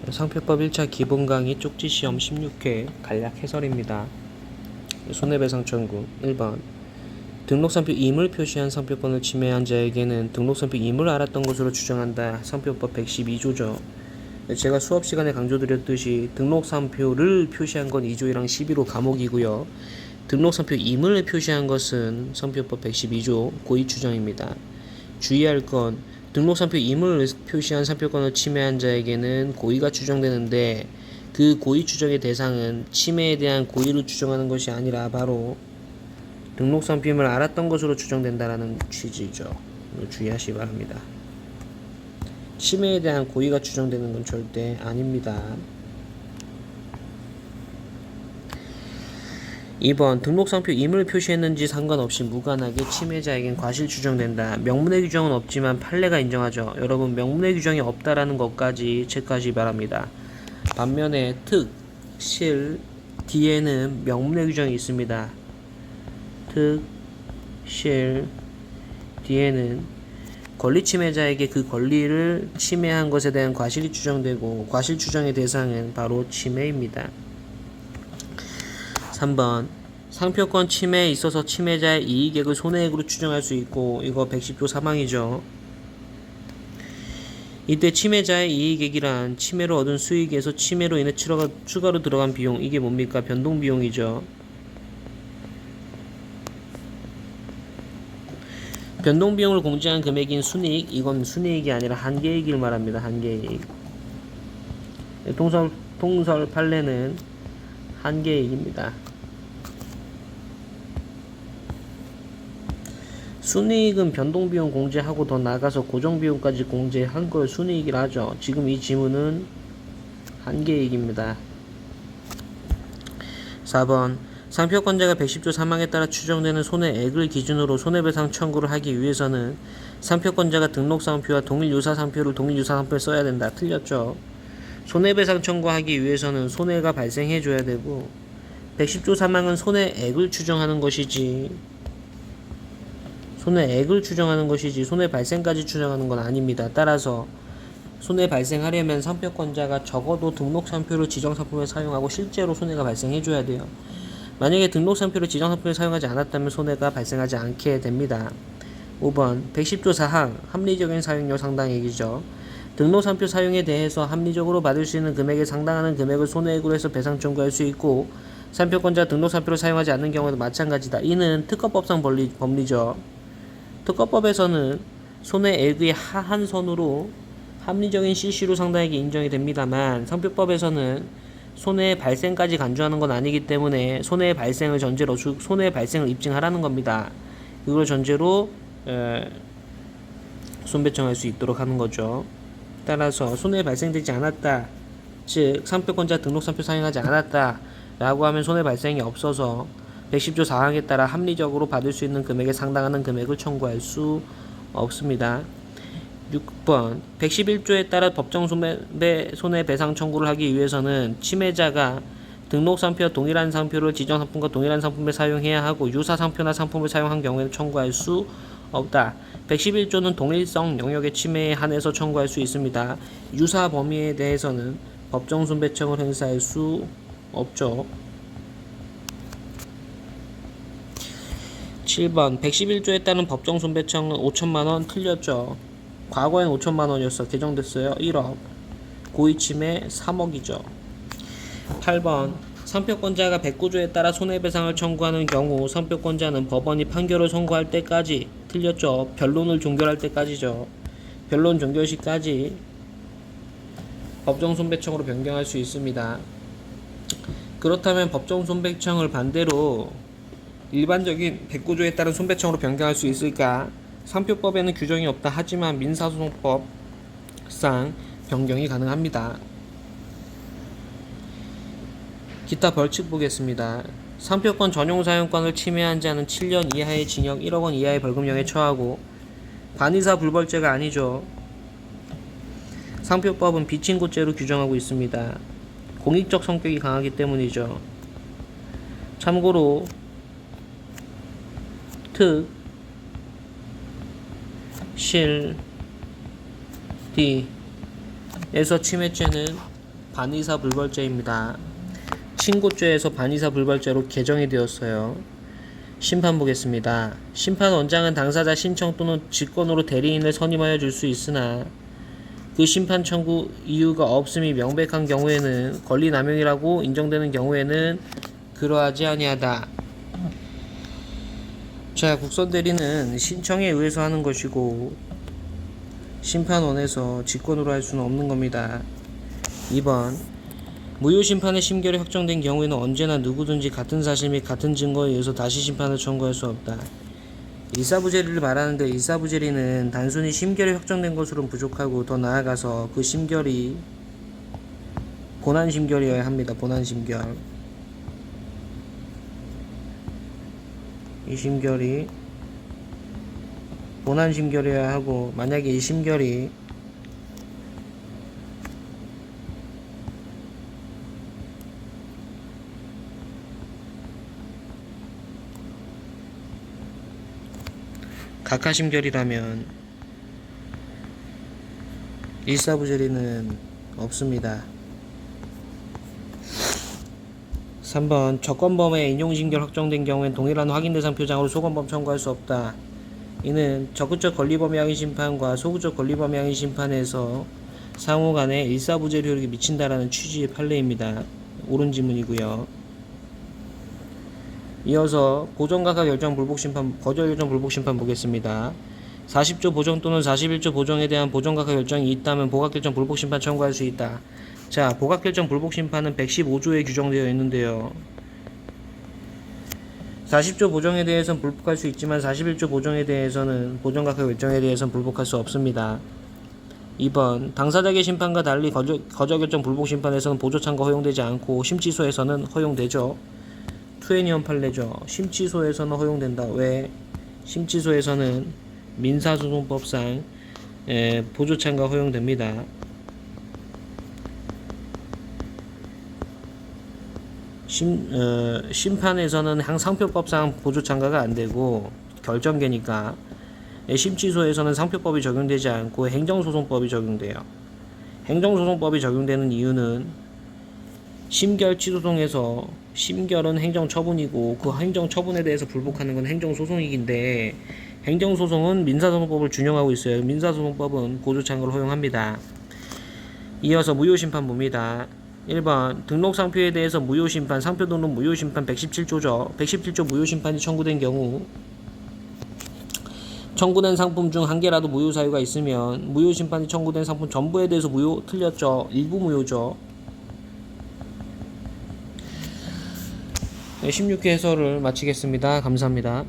상표법 1차 기본 강의 쪽지 시험 16회 간략 해설입니다. 손해배상 청구 1번 등록상표 임을 표시한 상표권을 침해한 자에게는 등록상표 임을 알았던 것으로 추정한다. 상표법 112조죠. 제가 수업 시간에 강조드렸듯이 등록상표를 표시한 건 2조 1항 12로 감옥이고요. 등록상표 임을 표시한 것은 상표법 112조 고의추정입니다. 주의할 건 등록상표 임을 표시한 상표권을 침해한 자에게는 고의가 추정되는데 그 고의 추정의 대상은 침해에 대한 고의를 추정하는 것이 아니라 바로 등록상표 임을 알았던 것으로 추정된다라는 취지죠. 주의하시기 바랍니다. 침해에 대한 고의가 추정되는 건 절대 아닙니다. 2번 등록상표 임을 표시했는지 상관없이 무관하게 침해자에겐 과실 추정된다. 명문의 규정은 없지만 판례가 인정하죠. 여러분 명문의 규정이 없다라는 것까지 체크하시기 바랍니다. 반면에 특, 실, 뒤에는 명문의 규정이 있습니다. 특, 실, 뒤에는 권리 침해자에게 그 권리를 침해한 것에 대한 과실이 추정되고 과실 추정의 대상은 바로 침해입니다. 3번 상표권 침해에 있어서 침해자의 이익액을 손해액으로 추정할 수 있고 이거 110조 3항이죠. 이때 침해자의 이익액이란 침해로 얻은 수익에서 침해로 인해 추가로 들어간 비용 이게 뭡니까? 변동비용이죠. 변동비용을 공제한 금액인 순이익 이건 순이익이 아니라 한계이익을 말합니다. 한계이익. 통설 판례는 한계이익입니다. 순이익은 변동비용 공제하고 더 나아가서 고정비용까지 공제한 걸 순이익이라 하죠. 지금 이 지문은 한계이익입니다. 4번 상표권자가 110조 3항에 따라 추정되는 손해액을 기준으로 손해배상 청구를 하기 위해서는 상표권자가 등록상표와 동일유사상표를 동일유사상표에 써야 된다. 틀렸죠. 손해배상 청구하기 위해서는 손해가 발생해줘야 되고 110조 3항은 손해액을 추정하는 것이지 손해 발생까지 추정하는 건 아닙니다. 따라서 손해 발생하려면 상표권자가 적어도 등록상표를 지정상품에 사용하고 실제로 손해가 발생해줘야 돼요. 만약에 등록상표를 지정상품에 사용하지 않았다면 손해가 발생하지 않게 됩니다. 5번 110조 4항 합리적인 사용료 상당액이죠. 등록상표 사용에 대해서 합리적으로 받을 수 있는 금액에 상당하는 금액을 손해액으로 해서 배상 청구할 수 있고 상표권자가 등록상표를 사용하지 않는 경우에도 마찬가지다. 이는 특허법상 법리죠. 특허법에서는 손해액의 하한선으로 합리적인 실시로 상당액이 인정이 됩니다만 상표법에서는 손해 발생까지 간주하는 건 아니기 때문에 손해 발생을 입증하라는 겁니다. 이걸 전제로 손배청할 수 있도록 하는 거죠. 따라서 손해 발생되지 않았다, 즉 상표권자 등록상표 사용하지 않았다 라고 하면 손해 발생이 없어서 110조 4항에 따라 합리적으로 받을 수 있는 금액에 상당하는 금액을 청구할 수 없습니다. 6번 111조에 따라 법정 손해배상 청구를 하기 위해서는 침해자가 등록상표와 동일한 상표를 지정상품과 동일한 상품에 사용해야 하고 유사상표나 상품을 사용한 경우에는 청구할 수 없다. 111조는 동일성 영역의 침해에 한해서 청구할 수 있습니다. 유사 범위에 대해서는 법정 손배청을 행사할 수 없죠. 7번 111조에 따른 법정 손배청은 5천만원 틀렸죠. 과거엔 5천만원이었어. 개정됐어요. 1억. 고의침해 3억이죠. 8번 상표권자가 109조에 따라 손해배상을 청구하는 경우 상표권자는 법원이 판결을 선고할 때까지 틀렸죠. 변론을 종결할 때까지죠. 변론 종결 시까지 법정 손배청으로 변경할 수 있습니다. 그렇다면 법정 손배청을 반대로 일반적인 109조에 따른 손배청으로 변경할 수 있을까? 상표법에는 규정이 없다 하지만 민사소송법상 변경이 가능합니다. 기타 벌칙 보겠습니다. 상표권 전용사용권을 침해한 자는 7년 이하의 징역 1억 원 이하의 벌금형에 처하고 관이사 불벌죄가 아니죠. 상표법은 비친고죄로 규정하고 있습니다. 공익적 성격이 강하기 때문이죠. 참고로 특, 실, 디 에서 침해죄는 반의사 불벌죄입니다. 친고죄에서 반의사 불벌죄로 개정이 되었어요. 심판 보겠습니다. 심판 원장은 당사자 신청 또는 직권으로 대리인을 선임하여 줄 수 있으나 그 심판 청구 이유가 없음이 명백한 경우에는 권리 남용이라고 인정되는 경우에는 그러하지 아니하다. 자, 국선 대리는 신청에 의해서 하는 것이고 심판원에서 직권으로 할 수는 없는 겁니다. 2번 무효 심판의 심결이 확정된 경우에는 언제나 누구든지 같은 사실 및 같은 증거에 의해서 다시 심판을 청구할 수 없다. 일사부재리를 말하는데 일사부재리는 단순히 심결이 확정된 것으로는 부족하고 더 나아가서 그 심결이 본안심결이어야 합니다. 본안심결. 이 심결이 본안심결이어야 하고 만약에 이 심결이 각하심결이라면 일사부재리는 없습니다. 3번 적건범의 인용심결 확정된 경우엔 동일한 확인대상 표장으로 소건범 청구할 수 없다. 이는 적극적 권리범위 확인 심판과 소극적 권리범위 확인 심판에서 상호 간에 일사부재 효력이 미친다라는 취지의 판례입니다. 옳은 지문이고요. 이어서 보정각하 결정 불복심판, 거절 결정 불복심판 보겠습니다. 40조 보정 또는 41조 보정에 대한 보정각하 결정이 있다면 보각결정 불복심판 청구할 수 있다. 자, 보각결정 불복심판은 115조에 규정되어 있는데요. 40조 보정에 대해서는 불복할 수 있지만 41조 보정에 대해서는 보정각하 결정에 대해서는 불복할 수 없습니다. 2번 당사자의 심판과 달리 거절결정 불복심판에서는 보조참가 허용되지 않고 심치소에서는 허용되죠. 투애니언 판례죠. 심치소에서는 허용된다. 왜? 심치소에서는 민사소송법상 보조참가 허용됩니다. 심판에서는 상표법상 보조참가가 안되고 결정계니까 심치소에서는 상표법이 적용되지 않고 행정소송법이 적용돼요. 행정소송법이 적용되는 이유는 심결치소송에서 심결은 행정처분이고 그 행정처분에 대해서 불복하는 건 행정소송이긴데 행정소송은 민사소송법을 준용하고 있어요. 민사소송법은 보조참가를 허용합니다. 이어서 무효심판 봅니다. 1번 등록상표에 대해서 무효심판, 상표등록 무효심판 117조죠. 117조 무효심판이 청구된 경우 청구된 상품 중 한 개라도 무효 사유가 있으면 무효심판이 청구된 상품 전부에 대해서 무효 틀렸죠. 일부 무효죠. 16회 해설을 마치겠습니다. 감사합니다.